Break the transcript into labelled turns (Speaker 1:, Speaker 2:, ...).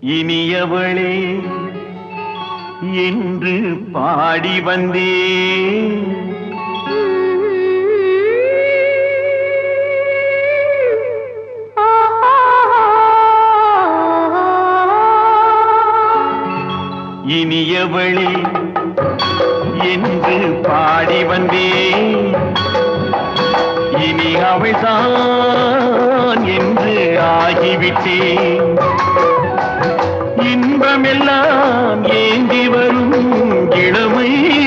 Speaker 1: இனியவளே என்று பாடி வந்தேன். இனியவளே என்று பாடி வந்தேன். இனி அவள்தான் என்று ஆகிவிட்டேன். இன்பமெல்லாம் ஏந்தி வரும் இளமை